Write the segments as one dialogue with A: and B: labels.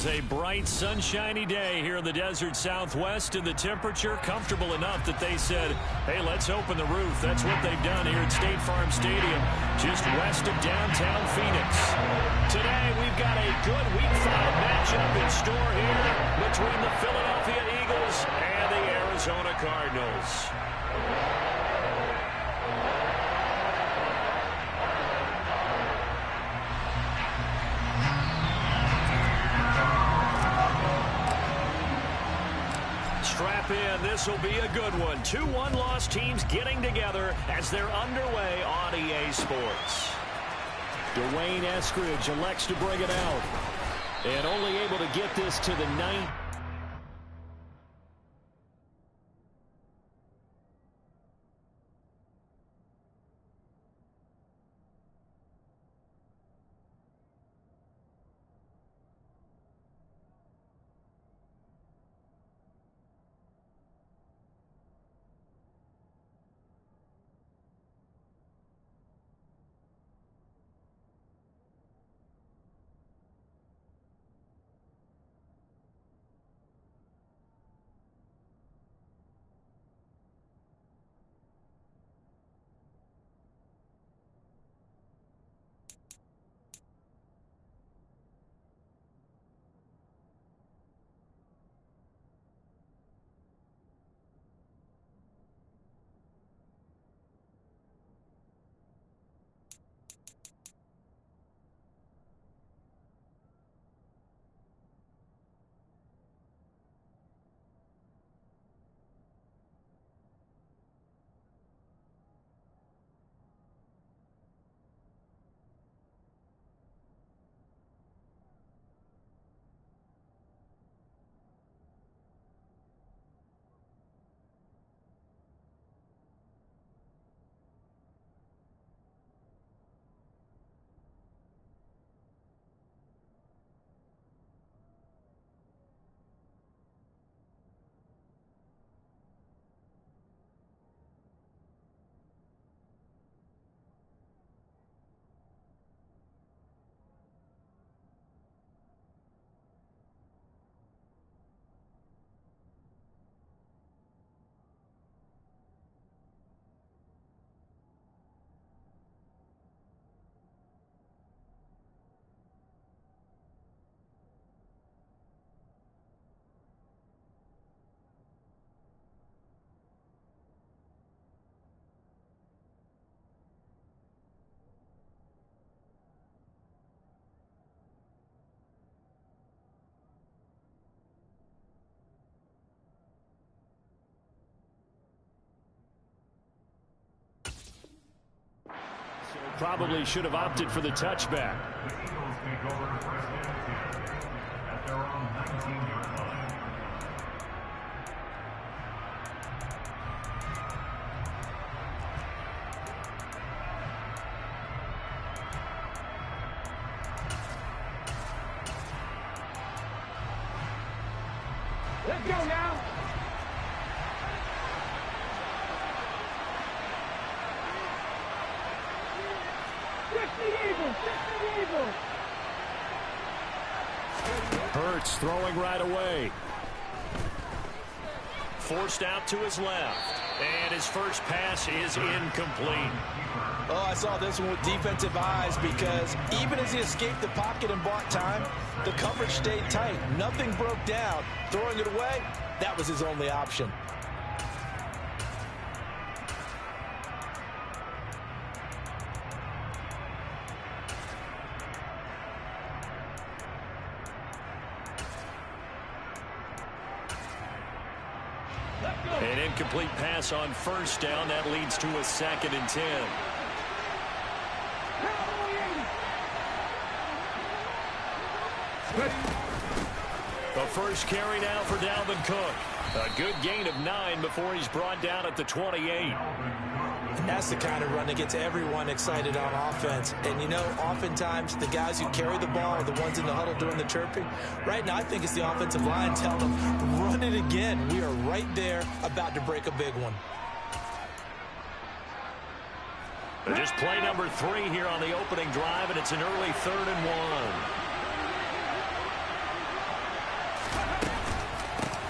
A: is a bright, sunshiny day here in the desert Southwest, and the temperature comfortable enough that they said, hey, let's open the roof. That's what they've done here at State Farm Stadium, just west of downtown Phoenix. Today, we've got a good Week 5 matchup in store here between the Philadelphia Eagles and the Arizona Cardinals. Strap in. This will be a good one. 2 one-loss teams getting together as they're underway on EA Sports. Dwayne Eskridge elects to bring it out. And only able to get this to the 9th. Probably should have opted for the touchback.
B: Let's go now.
A: Hurts throwing right away. Forced out to his left. And his first pass is incomplete.
C: Oh, I saw this one with defensive eyes because even as he escaped the pocket and bought time, the coverage stayed tight. Nothing broke down. Throwing it away, that was his only option.
A: An incomplete pass on first down. That leads to a 2nd and 10. The first carry now for Dalvin Cook. A good gain of 9 before he's brought down at the 28.
C: And that's the kind of run that gets everyone excited on offense. And, you know, oftentimes the guys who carry the ball are the ones in the huddle doing the chirping. Right now, I think it's the offensive line telling them, run it again. We are right there about to break a big one.
A: Just play number 3 here on the opening drive, and it's an early 3rd and 1.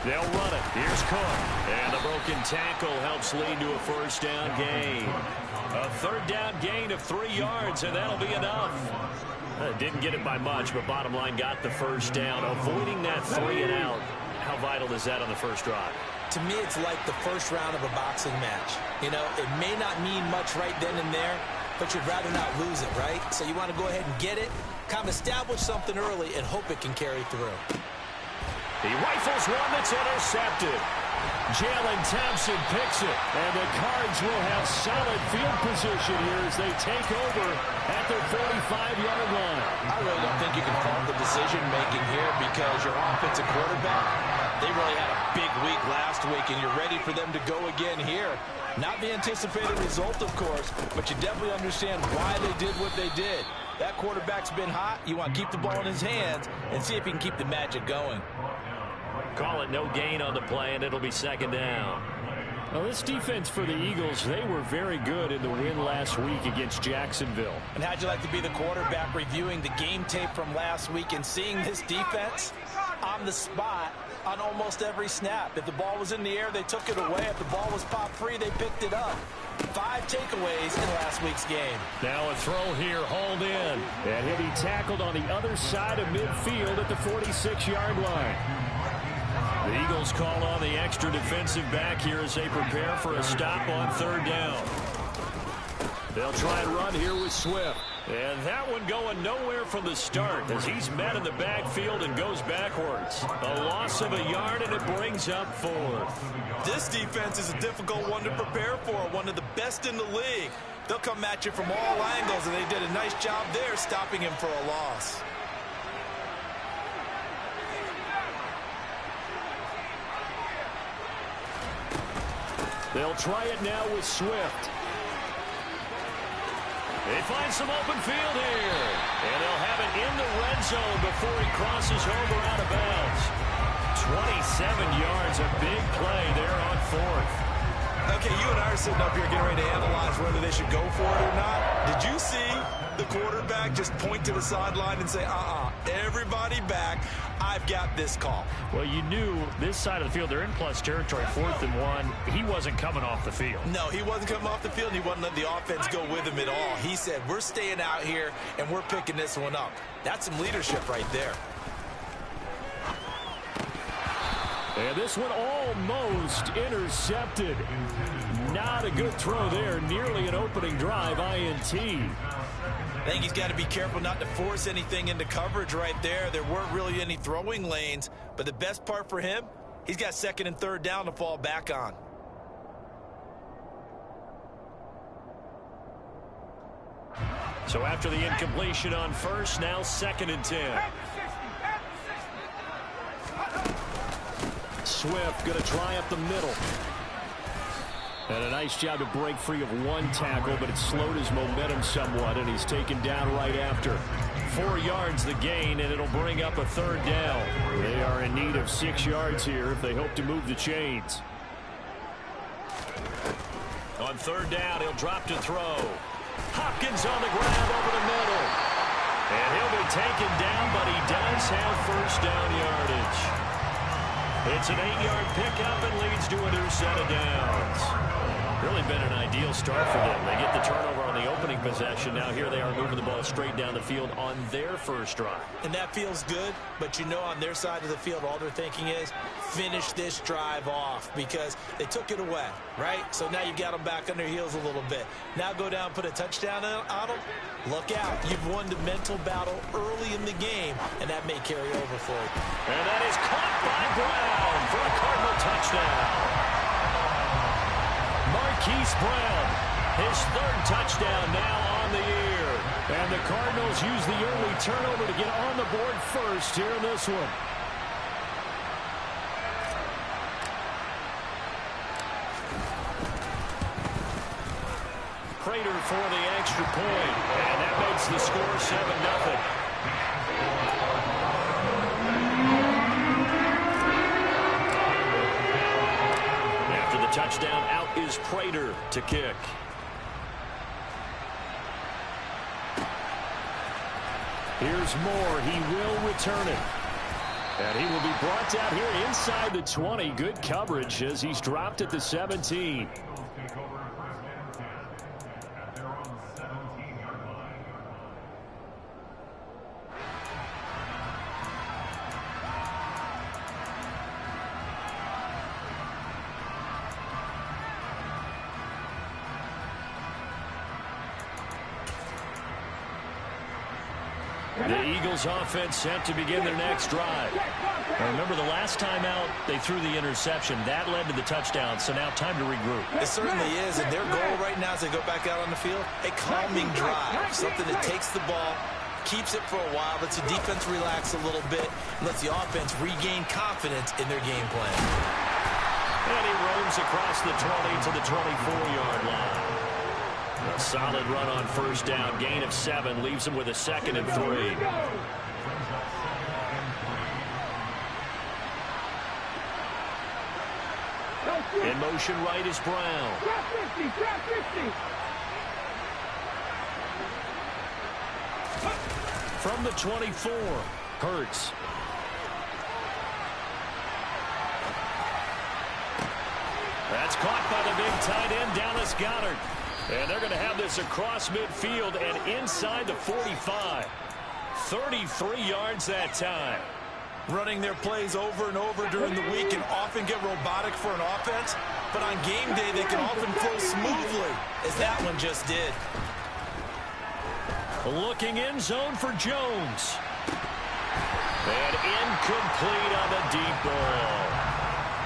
A: They'll run it. Here's Cook. And the broken tackle helps lead to a first down gain. A third down gain of 3 yards, and that'll be enough. Didn't get it by much, but bottom line got the first down. Avoiding that 3 and out. How vital is that on the first drive?
C: To me, it's like the first round of a boxing match. You know, it may not mean much right then and there, but you'd rather not lose it, right? So you want to go ahead and get it, kind of establish something early, and hope it can carry through.
A: He rifles one that's intercepted. Jalen Thompson picks it, and the Cards will have solid field position here as they take over at their 45-yard line.
C: I really don't think you can fault the decision-making here because your offensive quarterback, they really had a big week last week, and you're ready for them to go again here. Not the anticipated result, of course, but you definitely understand why they did what they did. That quarterback's been hot. You want to keep the ball in his hands and see if he can keep the magic going.
A: Call it no gain on the play, and it'll be second down. Well, this defense for the Eagles, they were very good in the win last week against Jacksonville.
C: And how'd you like to be the quarterback reviewing the game tape from last week and seeing this defense on the spot on almost every snap? If the ball was in the air, they took it away. If the ball was popped free, they picked it up. 5 takeaways in last week's game.
A: Now a throw here, hauled in. And he'll be tackled on the other side of midfield at the 46-yard line. The Eagles call on the extra defensive back here as they prepare for a stop on third down. They'll try and run here with Swift. And that one going nowhere from the start as he's met in the backfield and goes backwards. A loss of a yard, and it brings up 4th.
C: This defense is a difficult one to prepare for, one of the best in the league. They'll come at you from all angles, and they did a nice job there stopping him for a loss.
A: They'll try it now with Swift. They find some open field here. And they'll have it in the red zone before he crosses over out of bounds. 27 yards, a big play there on 4th.
C: Okay, you and I are sitting up here getting ready to analyze whether they should go for it or not. Did you see the quarterback just point to the sideline and say, everybody back, I've got this call?
A: Well, you knew this side of the field, they're in plus territory, 4th and 1. He wasn't coming off the field.
C: No, he wasn't coming off the field, and he wasn't letting the offense go with him at all. He said, we're staying out here, and we're picking this one up. That's some leadership right there.
A: And this one almost intercepted. Not a good throw there. Nearly an opening drive, INT.
C: I think he's got to be careful not to force anything into coverage right there. There weren't really any throwing lanes, but the best part for him, he's got 2nd and 3rd down to fall back on.
A: So after the incompletion on 1st, now 2nd and 10. Swift going to try up the middle. And a nice job to break free of one tackle, but it slowed his momentum somewhat, and he's taken down right after. 4 yards the gain, and it'll bring up a 3rd down. They are in need of 6 yards here if they hope to move the chains. On 3rd down, he'll drop to throw. Hopkins on the ground over the middle. And he'll be taken down, but he does have first down yardage. It's an 8-yard pickup and leads to a new set of downs. Really been an ideal start for them. They get the turnover on the opening possession. Now here they are moving the ball straight down the field on their first drive.
C: And that feels good, but you know on their side of the field all they're thinking is finish this drive off because they took it away, right? So now you've got them back on their heels a little bit. Now go down and put a touchdown on them. Look out. You've won the mental battle early in the game, and that may carry over for you.
A: And that is caught by Brown for a Cardinal touchdown. Marquise Brown, his 3rd touchdown now on the year. And the Cardinals use the early turnover to get on the board first here in this one. Prater for the extra point, and that makes the score 7-0. After the touchdown, out is Prater to kick. Here's Moore. He will return it. And he will be brought down here inside the 20. Good coverage as he's dropped at the 17. The Eagles offense set to begin their next drive. Now remember, the last time out, they threw the interception. That led to the touchdown, so now time to regroup.
C: It certainly is, and their goal right now as they go back out on the field, a calming drive, something that takes the ball, keeps it for a while, lets the defense relax a little bit, and lets the offense regain confidence in their game plan.
A: And he roams across the 20 to the 24-yard line. A solid run on first down. Gain of 7 leaves him with a 2nd and 3. In motion right is Brown. From the 24, Hurts. That's caught by the big tight end, Dallas Goedert. And they're going to have this across midfield and inside the 45. 33 yards that time.
C: Running their plays over and over during the week can often get robotic for an offense, but on game day they can often flow smoothly, as that one just did.
A: Looking in zone for Jones. And incomplete on the deep ball.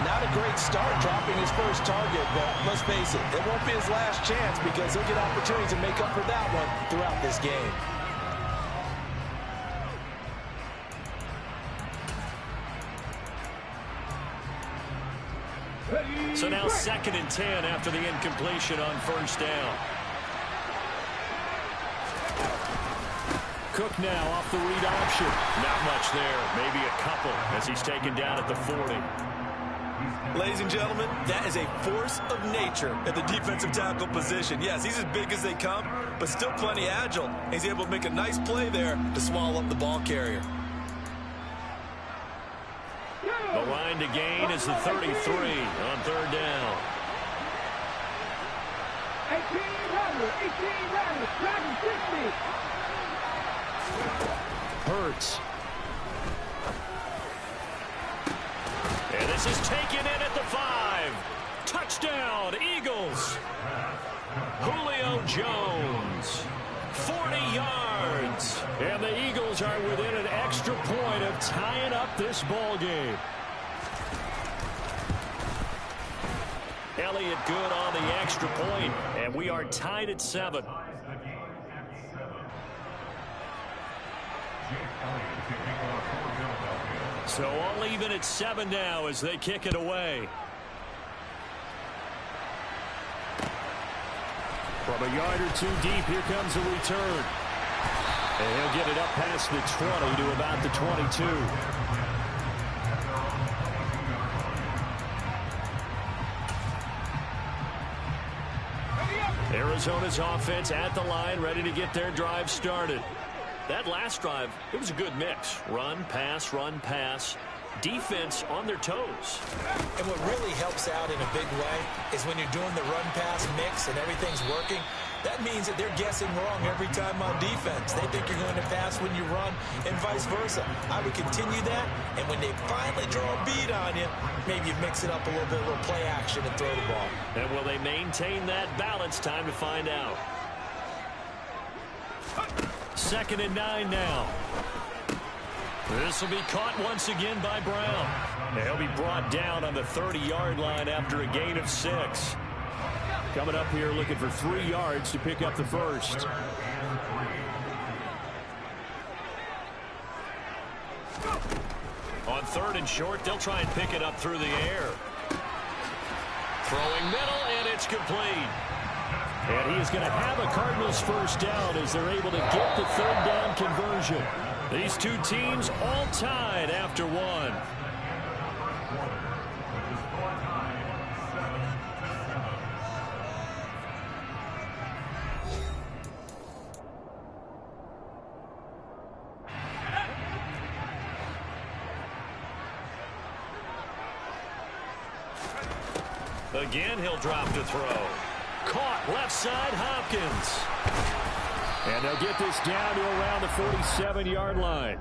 C: Not a great start dropping his first target, but let's face it, it won't be his last chance because he'll get opportunities to make up for that one throughout this game.
A: So now 2nd and 10 after the incompletion on first down. Cook now off the read option. Not much there, maybe a couple as he's taken down at the 40.
C: Ladies and gentlemen, that is a force of nature at the defensive tackle position. Yes, he's as big as they come, but still plenty agile. He's able to make a nice play there to swallow up the ball carrier.
A: The line to gain is the 33 on third down.
B: 18 runners, 60.
A: Hurts. And this is taken in at the 5. Touchdown, Eagles. Julio Jones. 40 yards. And the Eagles are within an extra point of tying up this ball game. Elliott good on the extra point, and we are tied at 7. So all even at 7 now as they kick it away. From a yard or 2 deep, here comes a return. And he'll get it up past the 20 to about the 22. Arizona's offense at the line, ready to get their drive started. That last drive, it was a good mix. Run, pass, defense on their toes.
C: And what really helps out in a big way is when you're doing the run-pass mix and everything's working, that means that they're guessing wrong every time on defense. They think you're going to pass when you run and vice versa. I would continue that, and when they finally draw a bead on you, maybe you mix it up a little bit, a little play action and throw the ball.
A: And will they maintain that balance? Time to find out. 2nd and 9 now. This will be caught once again by Brown. He'll be brought down on the 30-yard line after a gain of 6. Coming up here looking for 3 yards to pick up the first. On 3rd and short, they'll try and pick it up through the air. Throwing middle, and it's complete. And he is going to have a Cardinals first down as they're able to get the 3rd down conversion. These two teams all tied after 1. Again, he'll drop to throw. Caught left side, Hopkins. And they'll get this down to around the 47-yard line.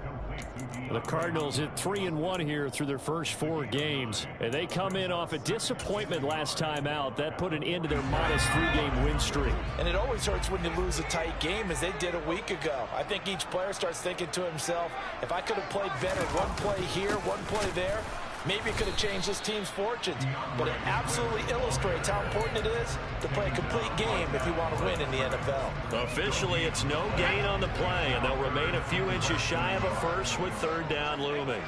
A: The Cardinals hit 3-1 here through their first 4 games. And they come in off a disappointment last time out. That put an end to their modest 3-game win streak.
C: And it always hurts when you lose a tight game, as they did a week ago. I think each player starts thinking to himself, if I could have played better one play here, one play there, maybe it could have changed this team's fortunes. But it absolutely illustrates how important it is to play a complete game if you want to win in the NFL.
A: Officially, it's no gain on the play, and they'll remain a few inches shy of a first with 3rd down looming.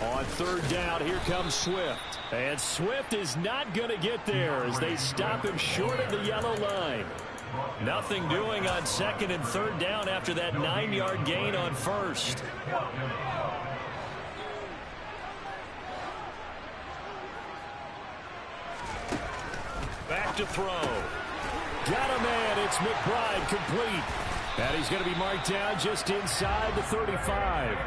A: On 3rd down, here comes Swift. And Swift is not going to get there as they stop him short of the yellow line. Nothing doing on 2nd and 3rd down after that 9-yard gain on 1st. Back to throw. Got a man. It's McBride complete. And he's going to be marked down just inside the 35.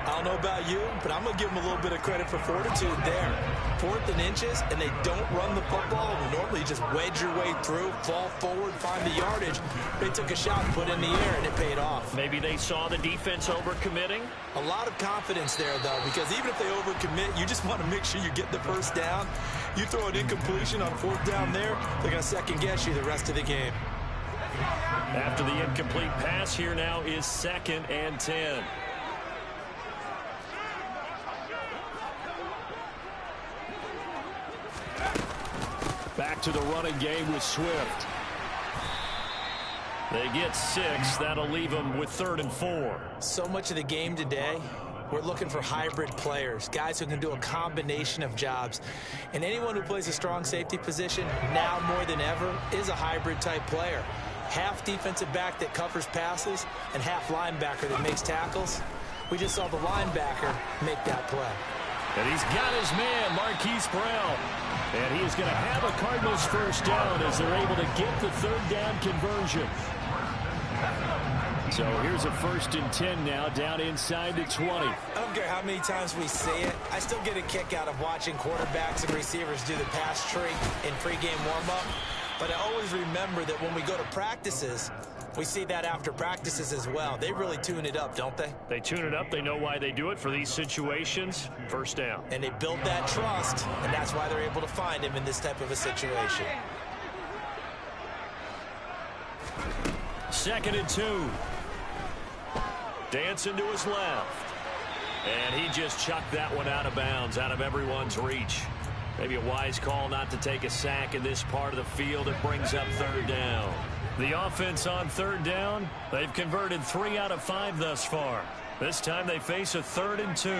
C: I don't know about you, but I'm going to give them a little bit of credit for fortitude there. 4th and inches, and they don't run the football. Normally you just wedge your way through, fall forward, find the yardage. They took a shot and put it in the air, and it paid off.
A: Maybe they saw the defense overcommitting.
C: A lot of confidence there, though, because even if they overcommit, you just want to make sure you get the first down. You throw an incompletion on 4th down there, they're going to second-guess you the rest of the game.
A: After the incomplete pass, here now is 2nd and 10. Back to the running game with Swift. They get 6. That'll leave them with 3rd and 4.
C: So much of the game today, we're looking for hybrid players, guys who can do a combination of jobs. And anyone who plays a strong safety position, now more than ever, is a hybrid type player. Half defensive back that covers passes and half linebacker that makes tackles. We just saw the linebacker make that play.
A: And he's got his man, Marquise Brown. And he is going to have a Cardinals first down as they're able to get the 3rd down conversion. So here's a 1st and 10 now, down inside the 20.
C: I don't care how many times we say it, I still get a kick out of watching quarterbacks and receivers do the pass tree in pregame warm-up. But I always remember that when we go to practices, we see that after practices as well. They really tune it up, don't they?
A: They tune it up. They know why they do it for these situations. First down.
C: And they build that trust, and that's why they're able to find him in this type of a situation.
A: 2nd and 2. Dancing to his left. And he just chucked that one out of bounds, out of everyone's reach. Maybe a wise call not to take a sack in this part of the field. It brings up 3rd down. The offense on 3rd down, they've converted 3 out of 5 thus far. This time they face a 3rd and 2.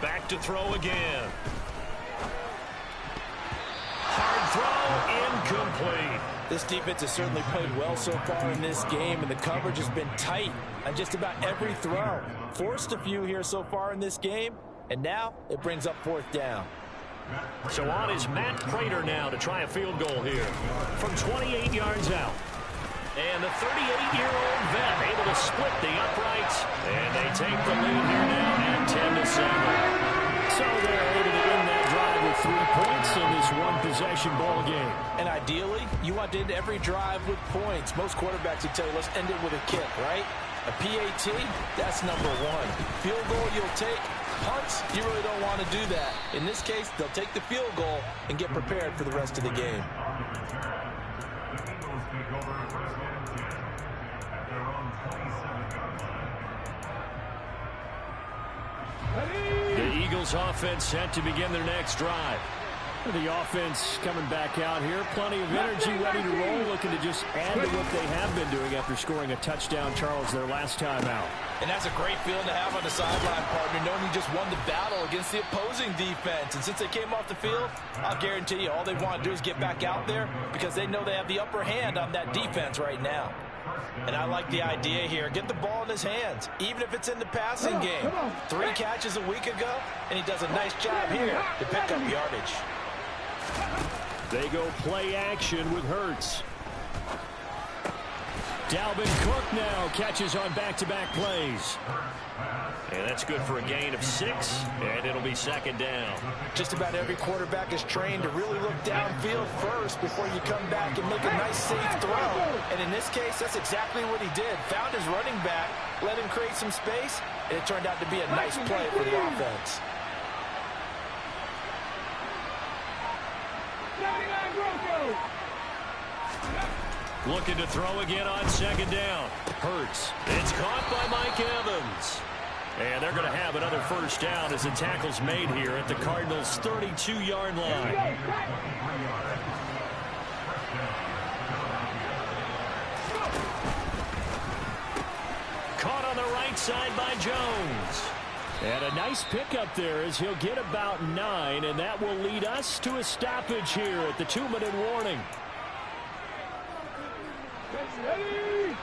A: Back to throw again. Hard throw, incomplete.
C: This defense has certainly played well so far in this game, and the coverage has been tight on just about every throw. Forced a few here so far in this game, and now it brings up 4th down.
A: So on is Matt Prater now to try a field goal here from 28 yards out. And the 38-year-old vet able to split the uprights, and they take the lead here now at 10-7. So they're able to win that drive with 3 points in this one-possession ball game.
C: And ideally, you want to end every drive with points. Most quarterbacks would tell you, let's end it with a kick, right? A PAT, that's number 1. Field goal you'll take. Punts, you really don't want to do that. In this case, they'll take the field goal and get prepared for the rest of the game.
A: The Eagles offense set to begin their next drive. The offense coming back out here. Plenty of energy, ready to roll, looking to just add to what they have been doing after scoring a touchdown, Charles, their last time out.
C: And that's a great feeling to have on the sideline, partner, knowing you just won the battle against the opposing defense. And since they came off the field, I'll guarantee you all they want to do is get back out there because they know they have the upper hand on that defense right now. And I like the idea here. Get the ball in his hands, even if it's in the passing game. 3 catches a week ago, and he does a nice job here to pick up yardage.
A: They go play action with Hurts. Dalvin Cook now catches on back-to-back plays. And that's good for a gain of 6, and it'll be second down.
C: Just about every quarterback is trained to really look downfield first before you come back and make a nice, safe throw. And in this case, that's exactly what he did. Found his running back, let him create some space, and it turned out to be a nice play for the offense.
A: Looking to throw again on second down. Hurts. It's caught by Mike Evans. And they're going to have another first down as the tackle's made here at the Cardinals' 32-yard line. Caught on the right side by Jones. And a nice pickup there as he'll get about 9, and that will lead us to a stoppage here at the 2-minute warning. Ready.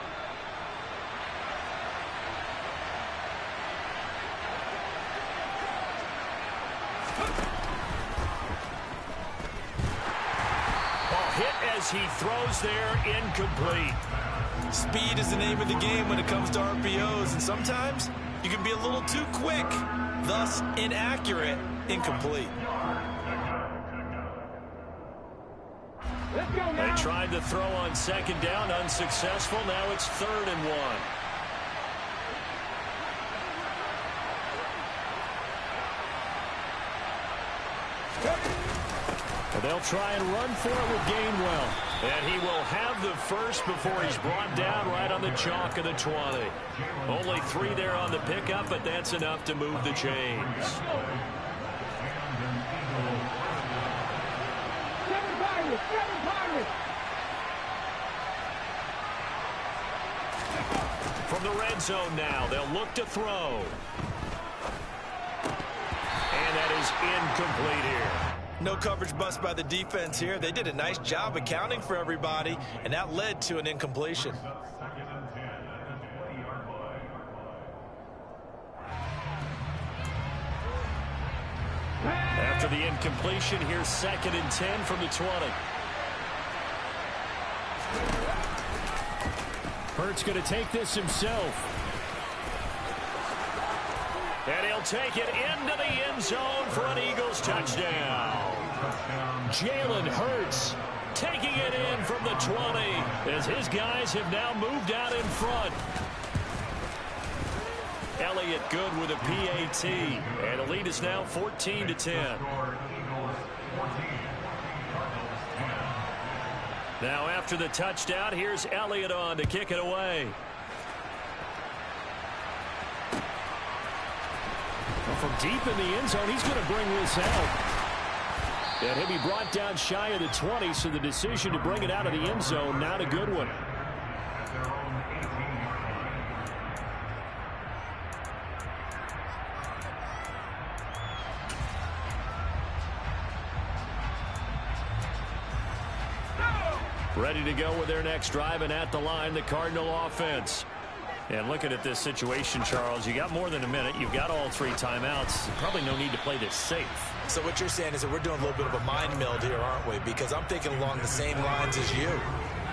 A: Ball hit as he throws there, incomplete.
C: Speed is the name of the game when it comes to RPOs, and sometimes you can be a little too quick, thus inaccurate, incomplete.
A: They tried to throw on second down, unsuccessful. Now it's 3rd and 1. They'll try and run for it with Gainwell. And he will have the first before he's brought down right on the chalk of the 20. Only 3 there on the pickup, but that's enough to move the chains. From the red zone now, they'll look to throw. And that is incomplete here.
C: No coverage bust by the defense here. They did a nice job accounting for everybody, and that led to an incompletion.
A: After the incompletion, here's 2nd and 10 from the 20. Hurts going to take this himself. And he'll take it into the end zone for an Eagles touchdown. Jalen Hurts taking it in from the 20 as his guys have now moved out in front. Elliott good with a PAT. And the lead is now 14-10. Now after the touchdown, here's Elliott on to kick it away. Well, from deep in the end zone, he's going to bring this out. And he'll be brought down shy of the 20, so the decision to bring it out of the end zone, not a good one. Ready to go with their next drive, and at the line, the Cardinal offense. And looking at this situation, Charles, you got more than a minute. You've got all 3 timeouts. Probably no need to play this safe.
C: So what you're saying is that we're doing a little bit of a mind meld here, aren't we? Because I'm thinking along the same lines as you.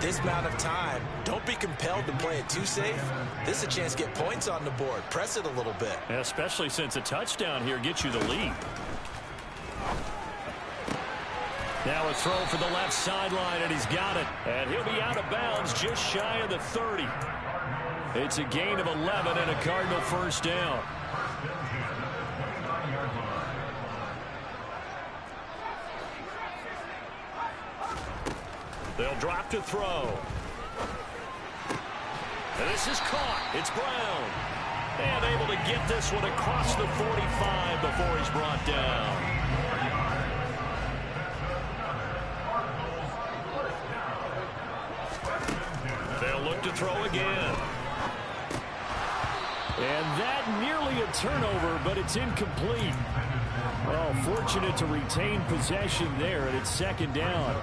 C: This amount of time, don't be compelled to play it too safe. This is a chance to get points on the board. Press it a little bit.
A: Yeah, especially since a touchdown here gets you the lead. Now a throw for the left sideline, and he's got it. And he'll be out of bounds just shy of the 30. It's a gain of 11 and a Cardinal first down. They'll drop to throw. And this is caught. It's Brown. And able to get this one across the 45 before he's brought down. They'll look to throw again. And that nearly a turnover, but it's incomplete. Well, fortunate to retain possession there, and it's 2nd down.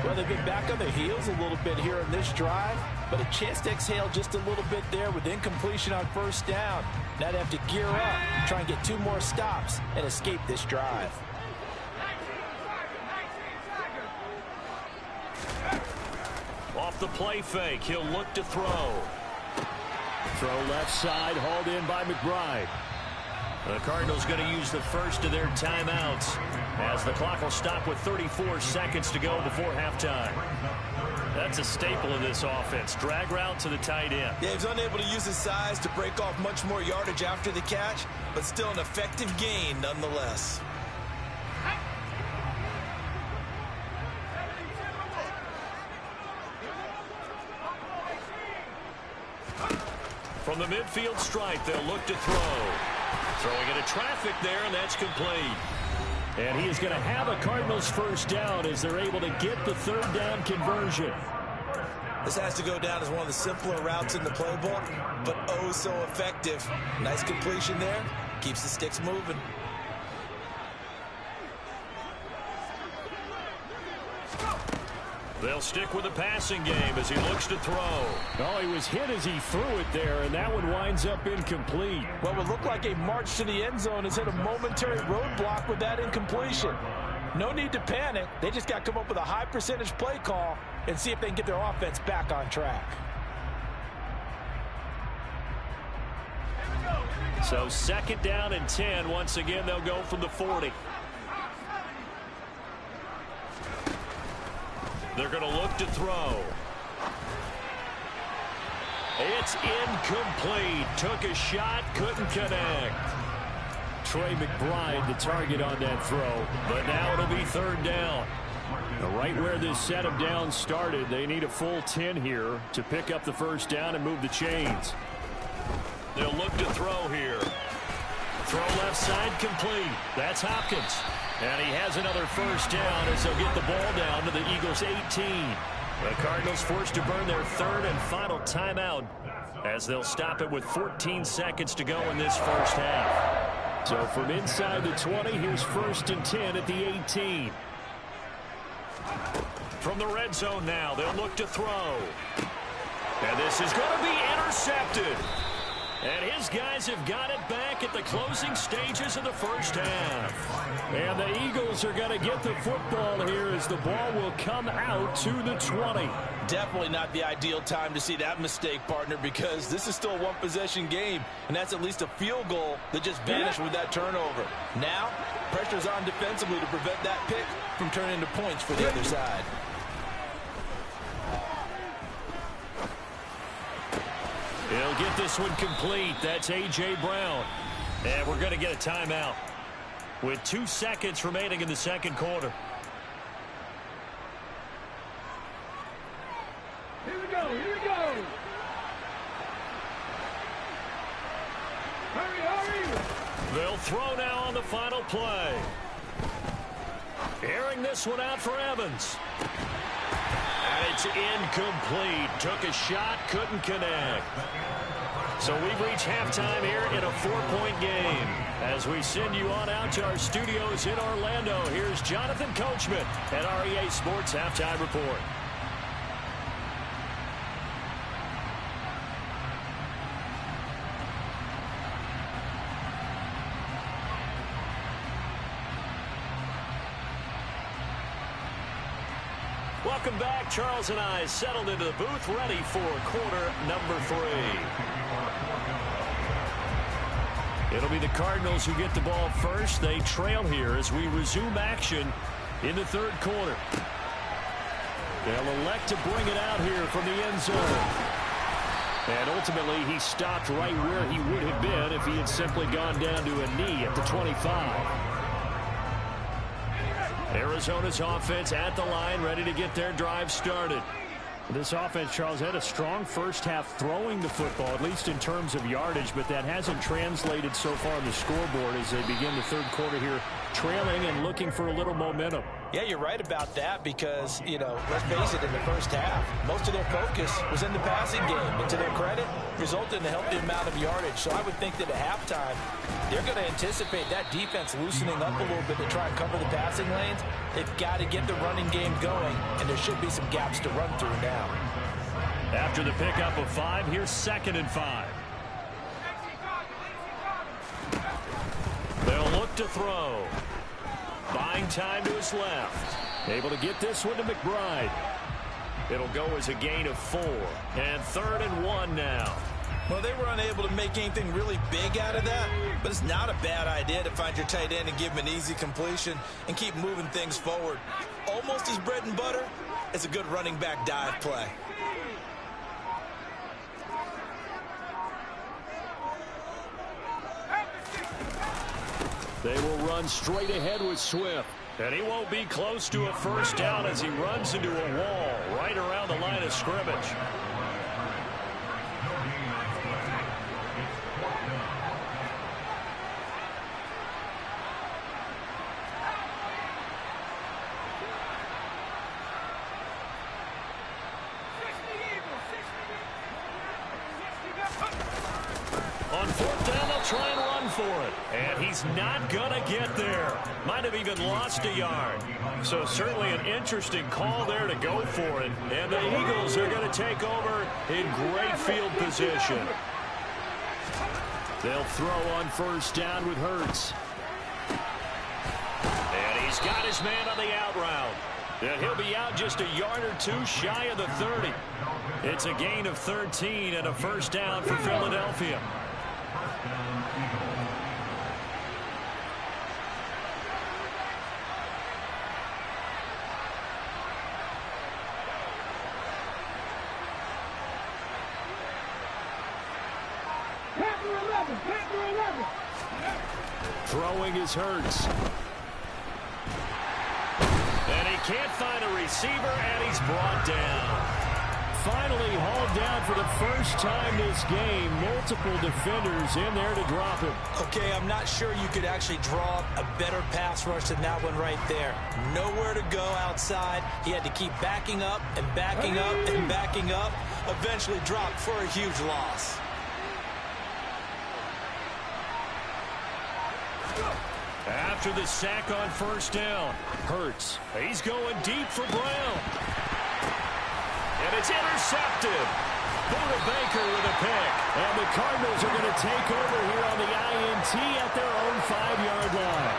C: Well, they've been back on their heels a little bit here in this drive, but a chance to exhale just a little bit there with incompletion on first down. Now they have to gear up, try and get 2 more stops, and escape this drive.
A: off the play fake. He'll look to throw. Throw left side, hauled in by McBride. The Cardinals going to use the first of their timeouts as the clock will stop with 34 seconds to go before halftime. That's a staple of this offense. Drag route to the tight end.
C: Yeah, he's unable to use his size to break off much more yardage after the catch, but still an effective gain nonetheless.
A: From the midfield stripe, they'll look to throw. Throwing into traffic there, and that's complete. And he is going to have a Cardinals first down as they're able to get the third down conversion.
C: This has to go down as one of the simpler routes in the playbook, but oh so effective. Nice completion there. Keeps the sticks moving.
A: They'll stick with the passing game as he looks to throw. Oh, he was hit as he threw it there, and that one winds up incomplete.
C: What would look like a march to the end zone has hit a momentary roadblock with that incompletion. No need to panic. They just got to come up with a high percentage play call and see if they can get their offense back on track.
A: So second down and 10. Once again, they'll go from the 40. They're going to look to throw. It's incomplete. Took a shot, couldn't connect. Trey McBride, the target on that throw. But now it'll be third down. Right where this set of downs started, they need a full 10 here to pick up the first down and move the chains. They'll look to throw here. Throw left side complete. That's Hopkins. And he has another first down as they'll get the ball down to the Eagles' 18. The Cardinals forced to burn their third and final timeout as they'll stop it with 14 seconds to go in this first half. So from inside the 20, here's first and 10 at the 18. From the red zone now, they'll look to throw. And this is going to be intercepted. And his guys have got it back at the closing stages of the first half. And the Eagles are going to get the football here as the ball will come out to the 20.
C: Definitely not the ideal time to see that mistake, partner, because this is still a one-possession game, and that's at least a field goal that just vanished with that turnover. Now, pressure's on defensively to prevent that pick from turning into points for the other side.
A: He'll get this one complete. That's A.J. Brown. And we're going to get a timeout with 2 seconds remaining in the second quarter.
B: Here we go, here we go. Hurry, hurry.
A: They'll throw now on the final play. Airing this one out for Evans. And it's incomplete. Took a shot, couldn't connect. So we've reached halftime here in a 4-point game. As we send you on out to our studios in Orlando, here's Jonathan Coachman at REA Sports Halftime Report. Welcome back. Charles and I settled into the booth, ready for quarter number 3. It'll be the Cardinals who get the ball first. They trail here as we resume action in the third quarter. They'll elect to bring it out here from the end zone. And ultimately, he stopped right where he would have been if he had simply gone down to a knee at the 25. Arizona's offense at the line, ready to get their drive started.
D: This offense, Charles, had a strong first half throwing the football, at least in terms of yardage, but that hasn't translated so far on the scoreboard as they begin the third quarter here, trailing and looking for a little momentum.
C: Yeah, you're right about that because, let's face it, in the first half, most of their focus was in the passing game. And to their credit, resulted in a healthy amount of yardage. So I would think that at halftime, they're going to anticipate that defense loosening up a little bit to try and cover the passing lanes. They've got to get the running game going, and there should be some gaps to run through now.
A: After the pickup of 5, here's 2nd and 5. They'll look to throw. Buying time to his left. Able to get this one to McBride. It'll go as a gain of 4. And 3rd and 1 now.
C: Well, they were unable to make anything really big out of that, but it's not a bad idea to find your tight end and give him an easy completion and keep moving things forward. Almost his bread and butter. It's a good running back dive play.
A: They will run straight ahead with Swift. And he won't be close to a first down as he runs into a wall right around the line of scrimmage. On 4th down, they'll try and run for it. And he's not going to get there. Might have even lost a yard. So certainly an interesting call there to go for it. And the Eagles are going to take over in great field position. They'll throw on 1st down with Hurts. And he's got his man on the out route. And he'll be out just a yard or 2 shy of the 30. It's a gain of 13 and a first down for Philadelphia. Throwing is Hurts. And he can't find a receiver, and he's brought down. Finally hauled down for the first time this game. Multiple defenders in there to drop him.
C: Okay, I'm not sure you could actually draw a better pass rush than that one right there. Nowhere to go outside. He had to keep backing up and backing up and backing up. Eventually dropped for a huge loss.
A: After the sack on 1st down, Hurts. He's going deep for Brown. And it's intercepted. Buda Baker with a pick. And the Cardinals are going to take over here on the INT at their own 5-yard line.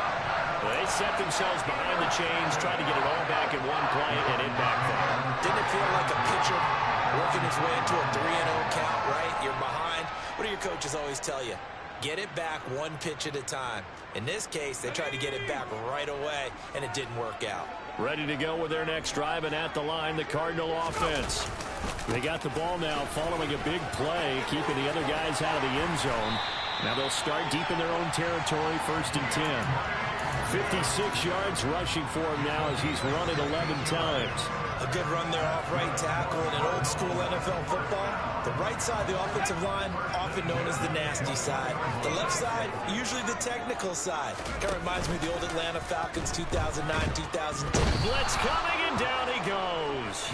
A: They set themselves behind the chains, trying to get it all back in one play, and it backfired.
C: Didn't it feel like a pitcher working his way into a 3-0 count, right? You're behind. What do your coaches always tell you? Get it back one pitch at a time. In this case, they tried to get it back right away, and it didn't work out.
A: Ready to go with their next drive, and at the line, the Cardinal offense.
D: They got the ball now following a big play, keeping the other guys out of the end zone. Now they'll start deep in their own territory, 1st and 10. 56 yards rushing for him now as he's run it 11 times.
C: A good run there off right tackle in an old-school NFL football. The right side of the offensive line, often known as the nasty side. The left side, usually the technical side. Kind of reminds me of the old Atlanta Falcons 2009-2010.
A: Blitz coming, and down he goes.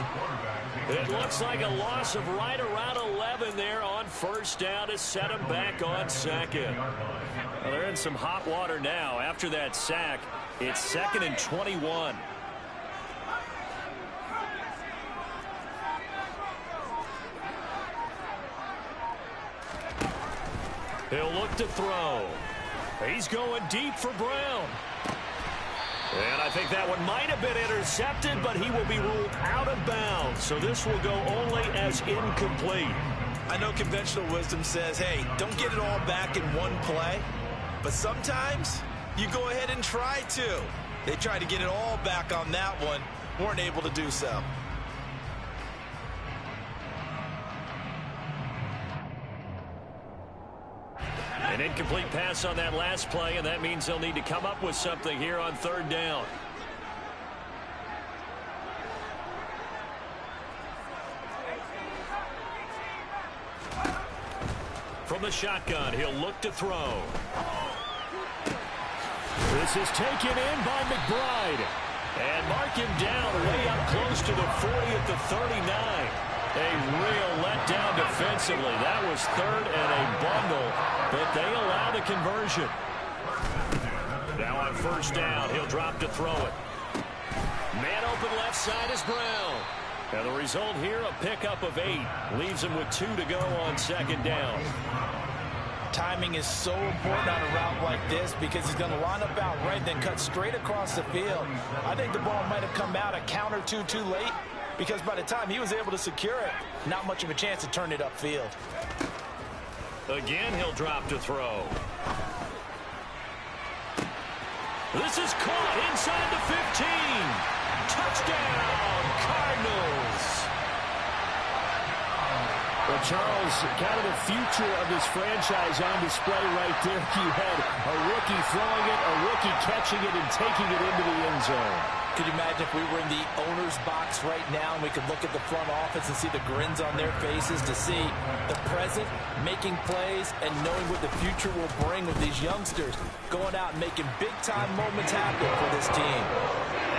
A: It looks like a loss of right around 11 there on 1st down to set him back on 2nd. Well, they're in some hot water now. After that sack, it's 2nd and 21. He'll look to throw. He's going deep for Brown. And I think that one might have been intercepted, but he will be ruled out of bounds. So this will go only as incomplete.
C: I know conventional wisdom says, hey, don't get it all back in one play. But sometimes you go ahead and try to. They tried to get it all back on that one. Weren't able to do so.
A: An incomplete pass on that last play, and that means they'll need to come up with something here on 3rd down. From the shotgun, he'll look to throw.
D: This is taken in by McBride.
A: And mark him down way up close to the 40 at the 39. A real letdown defensively. That was 3rd and a bundle, but they allow the conversion. Now on 1st down, he'll drop to throw it. Man open left side is Brown. And the result here, a pickup of 8. Leaves him with 2 to go on 2nd down.
C: Timing is so important on a route like this because he's going to line up out right, then cut straight across the field. I think the ball might have come out a count or two too late, because by the time he was able to secure it, not much of a chance to turn it upfield.
A: Again, he'll drop to throw. This is caught inside the 15. Touchdown, Cardinals.
D: Well, Charles, kind of the future of this franchise on display right there. You had a rookie throwing it, a rookie catching it, and taking it into the end zone.
C: Could you imagine if we were in the owner's box right now and we could look at the front office and see the grins on their faces, to see the present making plays and knowing what the future will bring with these youngsters going out and making big-time moments happen for this team.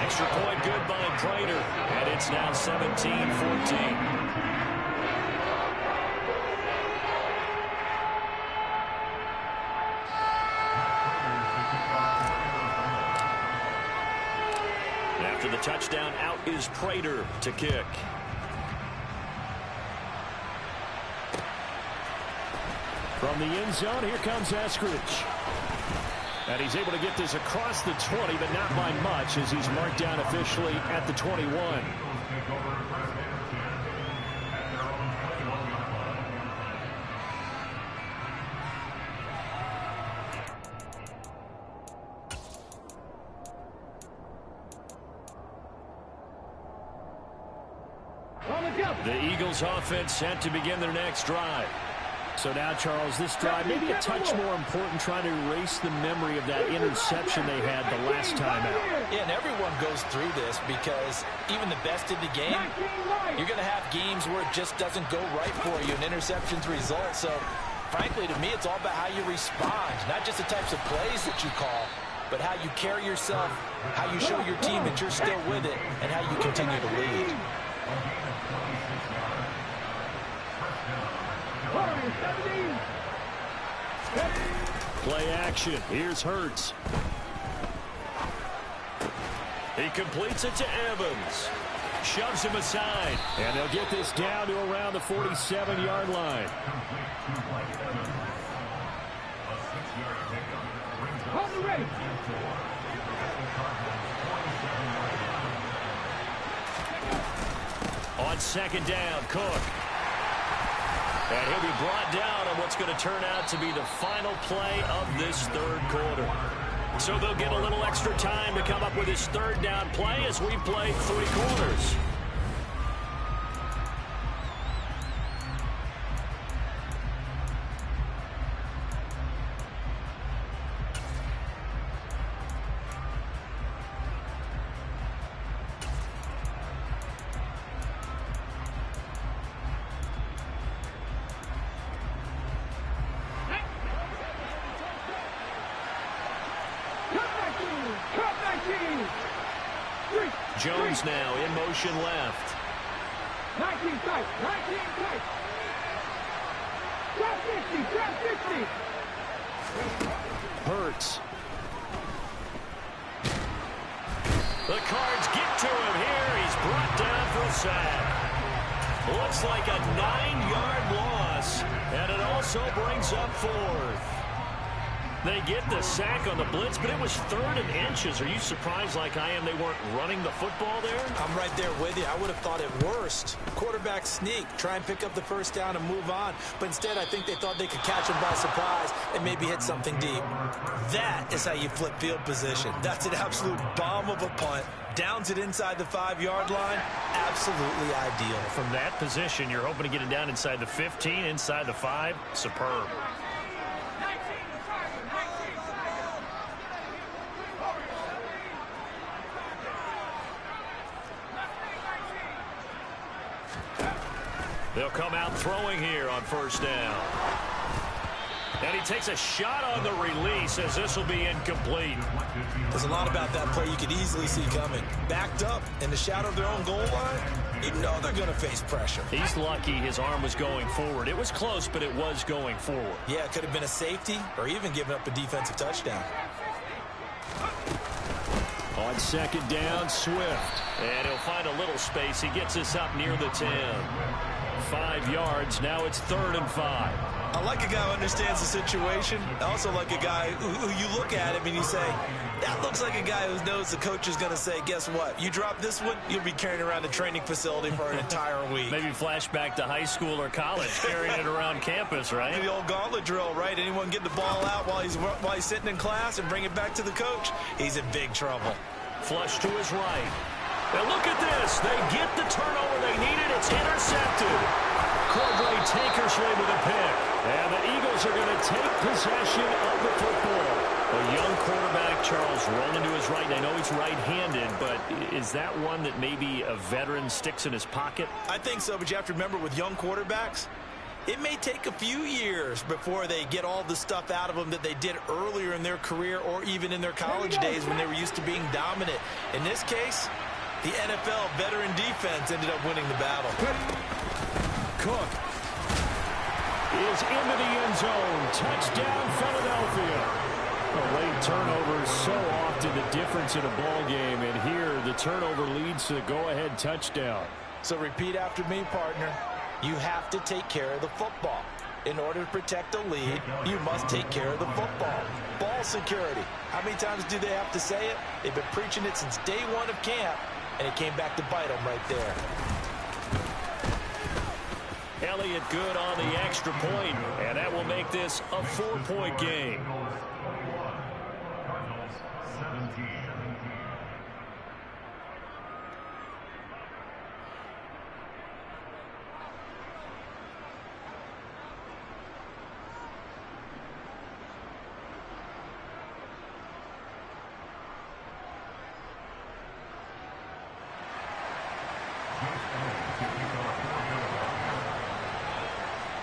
A: Extra point good by Prater, and it's now 17-14. After the touchdown, out is Prater to kick.
D: From the end zone, here comes Eskridge. And he's able to get this across the 20, but not by much, as he's marked down officially at the 21.
A: The Eagles offense set to begin their next drive.
D: So now, Charles, this drive maybe a touch more important, trying to erase the memory of that interception they had the last time out.
C: Yeah, and everyone goes through this because even the best in the game, you're going to have games where it just doesn't go right for you, and interceptions result. So, frankly, to me, it's all about how you respond, not just the types of plays that you call, but how you carry yourself, how you show your team that you're still with it, and how you continue to lead.
D: Play action. Here's Hurts.
A: He completes it to Evans. Shoves him aside.
D: And they'll get this down to around the 47-yard line.
A: On second down, Cook. And he'll be brought down on what's going to turn out to be the final play of this third quarter. So they'll get a little extra time to come up with his third down play as we play 3 quarters. Jones now in motion left.
B: 19 tight, 19 tight. Drop 50, drop 50.
D: Hurts.
A: The Cards get to him here. He's brought down for a sack. Looks like a 9-yard loss, and it also brings up 4th. They get the sack on the blitz, but it was 3rd and inches. Are you surprised like I am they weren't running the football there?
C: I'm right there with you. I would have thought at worst, quarterback sneak, try and pick up the first down and move on. But instead, I think they thought they could catch him by surprise and maybe hit something deep. That is how you flip field position. That's an absolute bomb of a punt. Downs it inside the 5-yard line. Absolutely ideal.
A: From that position, you're hoping to get it down inside the 15, inside the 5. Superb. They'll come out throwing here on first down. And he takes a shot on the release as this will be incomplete.
C: There's a lot about that play you could easily see coming. Backed up in the shadow of their own goal line, you know they're going to face pressure.
A: He's lucky his arm was going forward. It was close, but it was going forward.
C: Yeah, it could have been a safety or even given up a defensive touchdown.
D: On second down, Swift.
A: And he'll find a little space. He gets us up near the 10. 5 yards. Now it's 3rd and 5.
C: I like a guy who understands the situation. I also like a guy who you look at him and you say, that looks like a guy who knows the coach is going to say, guess what? You drop this one, you'll be carrying around the training facility for an entire week.
A: Maybe flashback to high school or college, carrying it around campus, right?
C: The old gauntlet drill, right? Anyone get the ball out while he's sitting in class and bring it back to the coach, he's in big trouble.
A: Flush to his right. And look at this. They get the turnover they needed. It's intercepted. Cordray Tankersley with a pick. And the Eagles are going to take possession of the football. A young quarterback, Charles, rolling to his right. And I know he's right-handed, but is that one that maybe a veteran sticks in his pocket?
C: I think so, but you have to remember with young quarterbacks, it may take a few years before they get all the stuff out of them that they did earlier in their career or even in their college days when they were used to being dominant. In this case, the NFL veteran defense ended up winning the battle.
A: Cook is into the end zone. Touchdown, Philadelphia. Late turnovers so often the difference in a ball game, and here the turnover leads to the go-ahead touchdown.
C: So repeat after me, partner. You have to take care of the football. In order to protect the lead, you must take care of the football. Ball security. How many times do they have to say it? They've been preaching it since day one of camp, and it came back to bite them right there.
A: Elliott good on the extra point, and that will make this a 4-point game.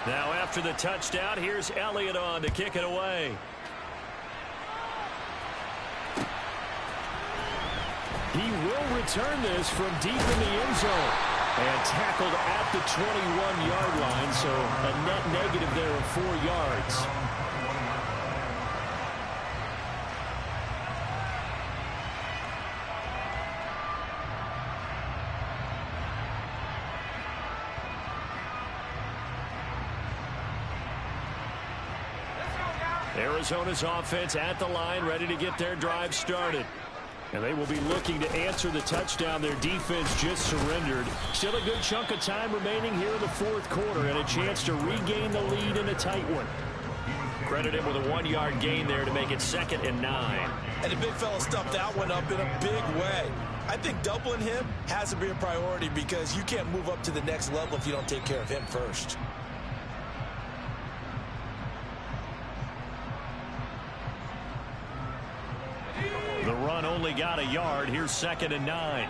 A: Now after the touchdown, here's Elliott on to kick it away.
D: He will return this from deep in the end zone. And tackled at the 21-yard line, so a net negative there of 4 yards.
A: Arizona's offense at the line, ready to get their drive started. And they will be looking to answer the touchdown their defense just surrendered. Still a good chunk of time remaining here in the 4th quarter and a chance to regain the lead in a tight one. Credit him with a 1-yard gain there to make it 2nd and 9.
C: And the big fella stuffed that one up in a big way. I think doubling him has to be a priority because you can't move up to the next level if you don't take care of him first.
A: The run only got a yard. Here's 2nd and 9.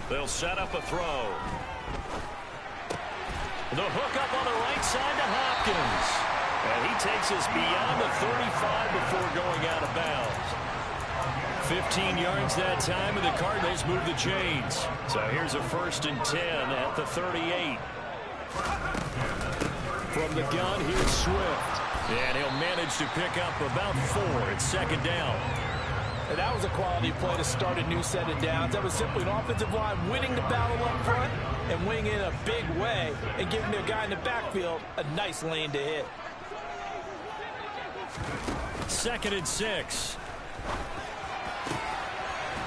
A: They'll set up a throw. The hook up on the right side to Hopkins. And he takes us beyond the 35 before going out of bounds. 15 yards that time, and the Cardinals move the chains. So here's a 1st and 10 at the 38. From the gun, here's Swift. And he'll manage to pick up about 4 at 2nd down.
C: And that was a quality play to start a new set of downs. That was simply an offensive line winning the battle up front and winning in a big way and giving their guy in the backfield a nice lane to hit.
A: 2nd and 6.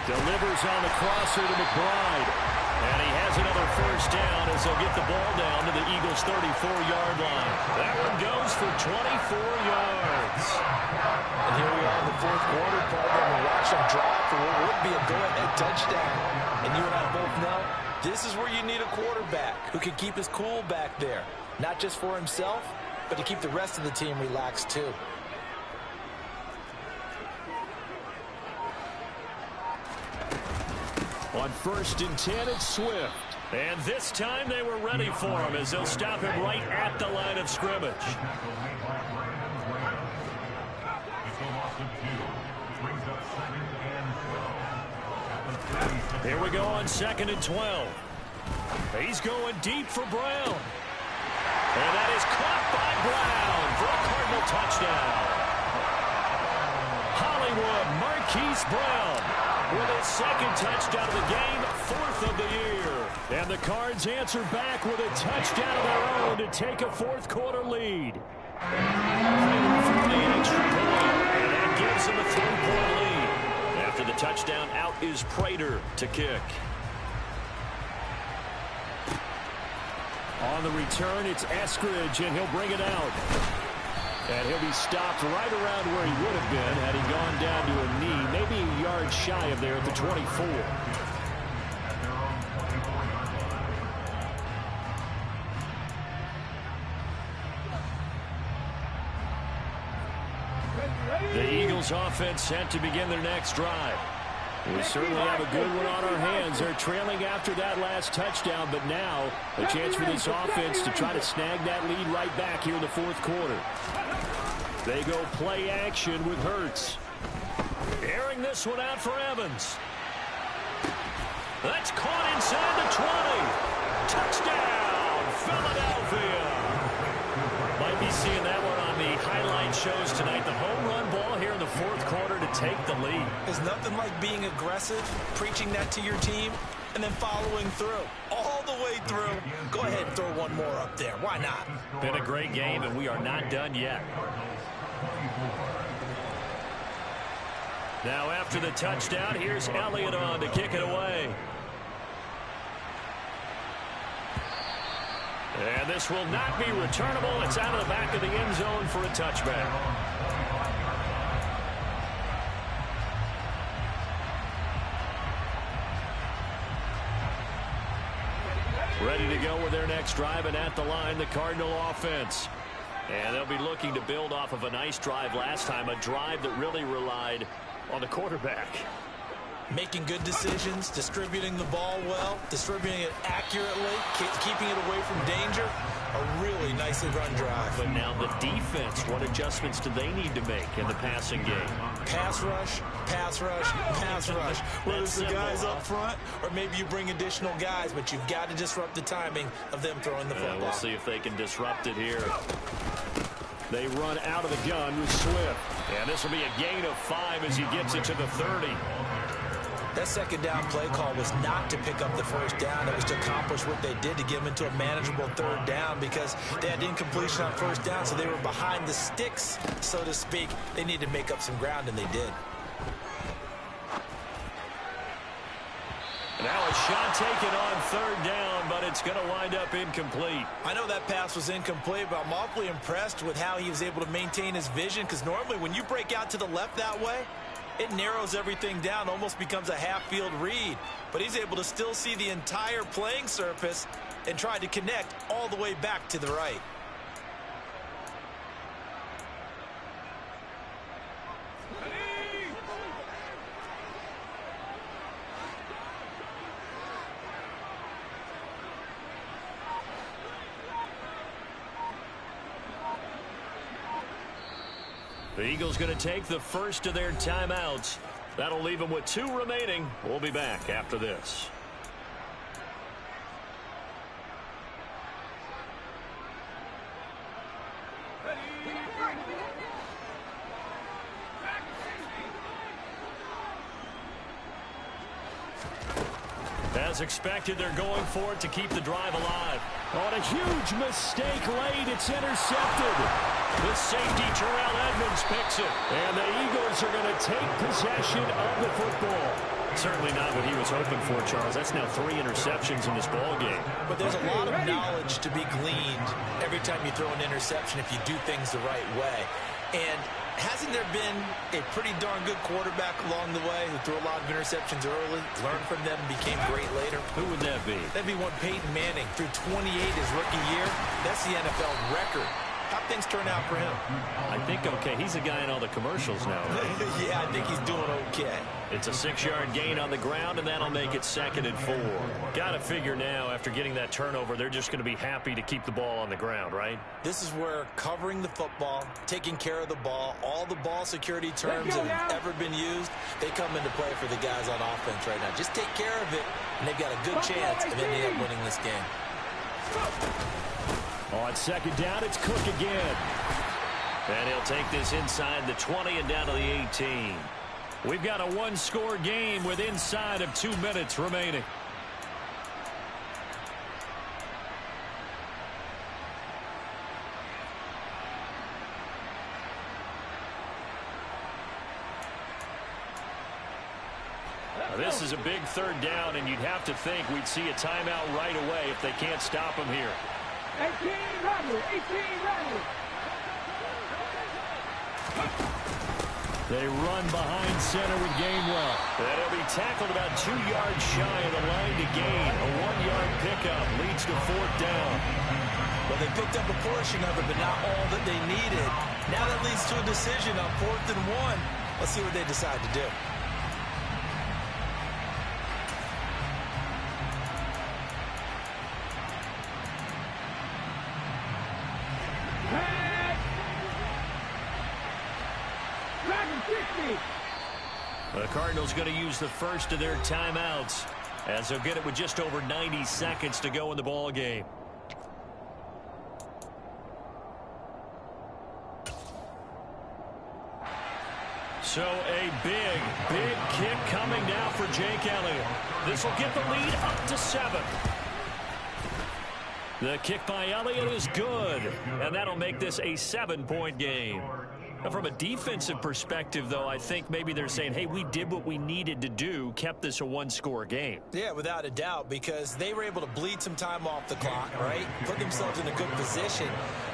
A: Delivers on the crosser to McBride. And he has another 1st down as they'll get the ball down to the Eagles' 34-yard line. That one goes for 24 yards.
C: And here we are in the 4th quarter, partner, and we watch them drive for what would be a go-ahead touchdown. And you and I both know this is where you need a quarterback who can keep his cool back there. Not just for himself, but to keep the rest of the team relaxed too.
D: On 1st and 10, it's Swift.
A: And this time they were ready for him as they'll stop him right at the line of scrimmage. Here we go on 2nd and 12. He's going deep for Brown. And that is caught by Brown for a Cardinal touchdown. Hollywood Marquise Brown with his second touchdown of the game, 4th of the year. And the Cards answer back with a touchdown of their own to take a fourth-quarter lead. From the extra point, and that gives them a 3-point lead. After the touchdown, out is Prater to kick. On the return, it's Eskridge, and he'll bring it out. And he'll be stopped right around where he would have been had he gone down to a knee, maybe a yard shy of there at the 24. The Eagles offense set to begin their next drive. We certainly have a good one on our hands. They're trailing after that last touchdown, but now a chance for this offense to try to snag that lead right back here in the fourth quarter. They go play action with Hurts. Airing this one out for Evans. That's caught inside the 20. Touchdown, Philadelphia. Might be seeing that one on the highlight shows tonight. The home run ball here in the fourth quarter to take the lead.
C: There's nothing like being aggressive, preaching that to your team, and then following through. All the way through. Go ahead and throw one more up there. Why not?
A: Been a great game, and we are not done yet. Now after the touchdown, here's Elliott on to kick it away. And this will not be returnable. It's out of the back of the end zone for a touchback. Ready to go with their next drive, and at the line, the Cardinal offense. And they'll be looking to build off of a nice drive last time, a drive that really relied on the quarterback.
C: Making good decisions, distributing the ball well, distributing it accurately, keeping it away from danger. A really nicely run drive.
A: But now the defense, what adjustments do they need to make in the passing game?
C: Pass rush, pass rush, pass rush. Whether it's the guys up front or maybe you bring additional guys, but you've got to disrupt the timing of them throwing the football.
A: We'll see if they can disrupt it here. They run out of the gun with Swift. And this will be a gain of 5 as he gets it to the 30.
C: That second down play call was not to pick up the first down. It was to accomplish what they did to get them into a manageable third down because they had incompletion on first down, so they were behind the sticks, so to speak. They needed to make up some ground, and they did.
A: Now a shot taken on third down, but it's going to wind up incomplete.
C: I know that pass was incomplete, but I'm awfully impressed with how he was able to maintain his vision because normally when you break out to the left that way, it narrows everything down, almost becomes a half-field read. But he's able to still see the entire playing surface and try to connect all the way back to the right.
A: The Eagles going to take the first of their timeouts. That'll leave them with 2 remaining. We'll be back after this. As expected, they're going for it to keep the drive alive.
D: On a huge mistake late, it's intercepted.
A: The safety, Terrell Edmonds, picks it.
D: And the Eagles are going to take possession of the football.
A: Certainly not what he was hoping for, Charles. That's now 3 interceptions in this ball game.
C: But there's a lot of knowledge to be gleaned every time you throw an interception if you do things the right way. And hasn't there been a pretty darn good quarterback along the way who threw a lot of interceptions early, learned from them, and became great later?
A: Who would that be?
C: That'd be one Peyton Manning. Threw 28 his rookie year. That's the NFL record. How'd things turn out for him?
A: I think okay. He's a guy in all the commercials now, right?
C: Yeah, I think he's doing okay.
A: It's a 6-yard gain on the ground, and that'll make it 2nd and 4. Got to figure now, after getting that turnover, they're just going to be happy to keep the ball on the ground, right?
C: This is where covering the football, taking care of the ball, all the ball security terms that have ever been used, they come into play for the guys on offense right now. Just take care of it, and they've got a good chance of ending up winning this game.
D: On second down, it's Cook again.
A: And he'll take this inside the 20 and down to the 18. We've got a one-score game with inside of 2 minutes remaining. This is a big third down, and you'd have to think we'd see a timeout right away if they can't stop him here.
B: 18 Riley, 18 Riley.
D: They run behind center with Gainwell.
A: And he'll be tackled about 2 yards shy of the line to gain. A 1-yard pickup leads to fourth down.
C: Well, they picked up a portion of it, but not all that they needed. Now that leads to a decision on 4th and 1. Let's see what they decide to do.
A: The Cardinals going to use the first of their timeouts as they'll get it with just over 90 seconds to go in the ball game. So a big kick coming now for Jake Elliott. This will get the lead up to 7. The kick by Elliott is good, and that'll make this a 7-point game. From a defensive perspective, though, I think maybe they're saying, hey, we did what we needed to do, kept this a one-score game.
C: Yeah, without a doubt, because they were able to bleed some time off the clock, right? Put themselves in a good position,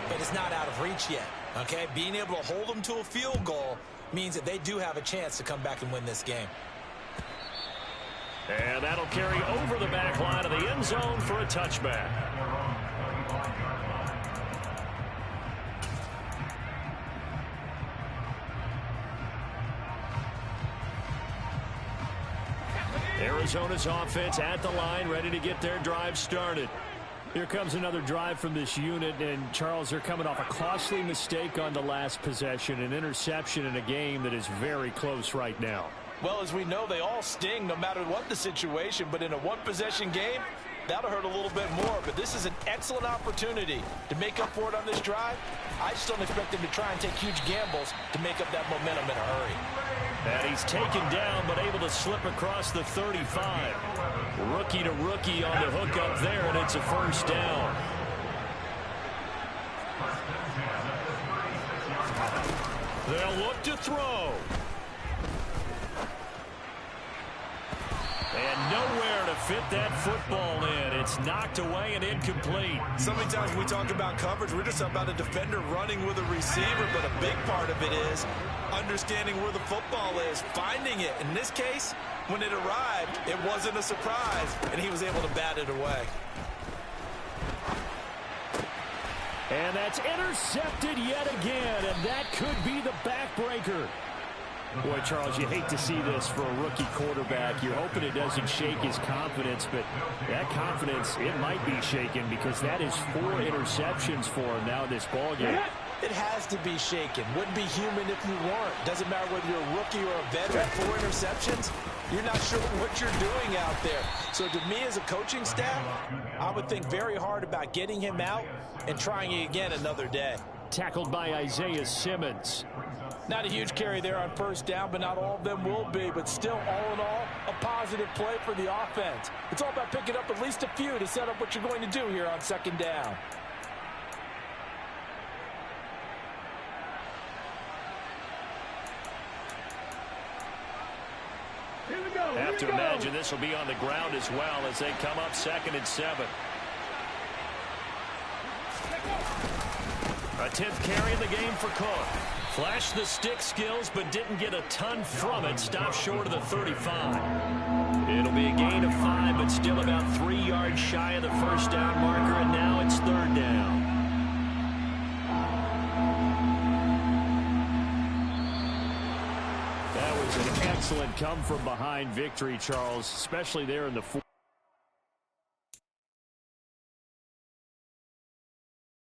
C: but it's not out of reach yet, okay? Being able to hold them to a field goal means that they do have a chance to come back and win this game.
A: And that'll carry over the back line of the end zone for a touchback. Arizona's offense at the line, ready to get their drive started.
D: Here comes another drive from this unit, and Charles, they're coming off a costly mistake on the last possession, an interception in a game that is very close right now.
C: Well, as we know, they all sting no matter what the situation, but in a one-possession game, that'll hurt a little bit more. But this is an excellent opportunity to make up for it on this drive. I just don't expect them to try and take huge gambles to make up that momentum in a hurry.
A: And he's taken down, but able to slip across the 35. Rookie to rookie on the hook up there, and it's a first down. They'll look to throw. And nowhere to fit that football in. It's knocked away and incomplete.
C: So many times we talk about coverage, we're just about a defender running with a receiver, but a big part of it is understanding where the football is, finding it. In this case, when it arrived, it wasn't a surprise, and he was able to bat it away.
D: And that's intercepted yet again, and that could be the backbreaker. Boy, Charles, you hate to see this for a rookie quarterback. You're hoping it doesn't shake his confidence, but that confidence, it might be shaken because that is 4 interceptions for him now in this ballgame.
C: It has to be shaken. Wouldn't be human if you weren't. Doesn't matter whether you're a rookie or a veteran. 4 interceptions, you're not sure what you're doing out there. So to me as a coaching staff, I would think very hard about getting him out and trying it again another day.
D: Tackled by Isaiah Simmons.
C: Not a huge carry there on first down, but not all of them will be. But still, all in all, a positive play for the offense. It's all about picking up at least a few to set up what you're going to do here on second down.
A: I have to imagine this will be on the ground as well as they come up 2nd and 7. A 10th carry in the game for Cook. Flashed the stick skills, but didn't get a ton from it. Stopped short of the 35. It'll be a gain of 5, but still about 3 yards shy of the first down marker, and now it's 3rd down. That was an excellent come-from-behind victory, Charles, especially there in the 4th.